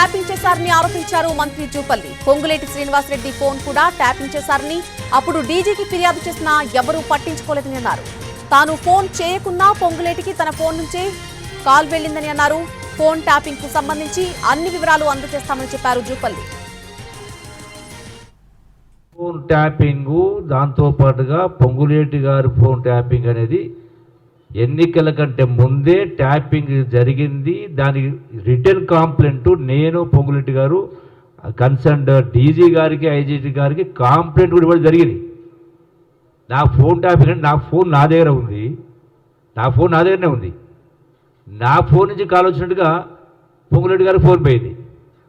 Tapping చేశారని ఆరోపించారు మంత్రి జూపల్లి. పొంగులేటి శ్రీనివాసరెడ్డి ఫోన్ కూడా ట్యాపింగ్ చేశారని, అప్పుడు డీజీకి ఫిర్యాదు చేసినా ఎవరూ పట్టించుకోలేదని అన్నారు. తాను ఫోన్ చేయకున్నా పొంగులేటికి తన ఫోన్ నుంచే కాల్ వెళ్లిందని అన్నారు. ఫోన్ ట్యాపింగ్ కు సంబంధించి అన్ని వివరాలు అందజేస్తామని చెప్పారు జూపల్లి. ఫోన్ ట్యాపింగ్ దాంతో పాటుగా పొంగులేటి గారి ఫోన్ ట్యాపింగ్ అనేది ఎన్నికల కంటే ముందే ట్యాపింగ్ జరిగింది. దానికి రిటర్న్ కాంప్లైంట్ నేను పొంగులేటి గారు కన్సర్న్ డీజీ గారికి ఐజీటీ గారికి కాంప్లైంట్ కూడా ఇవ్వడం జరిగింది. నా ఫోన్ ట్యాపింగ్ అంటే నా ఫోన్ నా దగ్గర ఉంది, నా ఫోన్ నా దగ్గరనే ఉంది. నా ఫోన్ నుంచి కాల్ వచ్చినట్టుగా పొంగులేటి గారికి ఫోన్ పోయింది.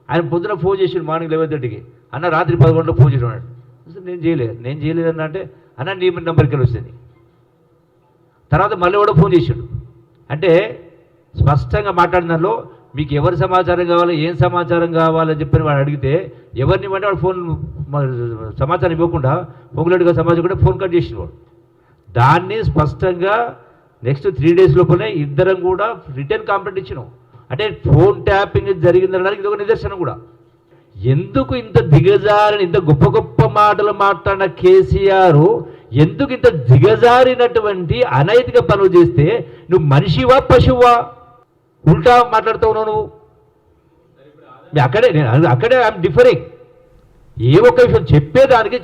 ఆయన పొద్దున ఫోన్ చేసాడు మార్నింగ్ 11:30కి. అన్న రాత్రి 10 గంటలకు ఫోన్ చేసాడు. నేను చేయలేదన్న అంటే అన్న నీ నెంబర్కి వెళ్ళి వస్తుంది. తర్వాత మళ్ళీ కూడా ఫోన్ చేసాడు. అంటే స్పష్టంగా మాట్లాడిన దానిలో మీకు ఎవరి సమాచారం కావాలి, ఏం సమాచారం కావాలని చెప్పని వాడు అడిగితే ఎవరిని అంటే వాడు ఫోన్ సమాచారం ఇవ్వకుండా పొంగులేటి గారి సమాచారం కూడా ఫోన్ కట్ చేసిన వాడు. దాన్ని స్పష్టంగా నెక్స్ట్ 3 days లోపలే ఇద్దరం కూడా రిటర్న్ కాంప్లైంట్ ఇచ్చినాం. అంటే ఫోన్ ట్యాపింగ్ జరిగిందనడానికి ఇది ఒక నిదర్శనం కూడా. ఎందుకు ఇంత దిగజారిన, ఇంత గొప్ప గొప్ప మాటలు మాట్లాడిన కేసీఆర్ ఎందుకు ఇంత దిగజారినటువంటి అనైతిక పనులు చేస్తే నువ్వు మనిషివా పశువా? ఉల్టా మాట్లాడుతావు నువ్వు. అక్కడే ఐఎమ్ డిఫరింగ్. ఏ ఒక్క విషయం చెప్పేదానికి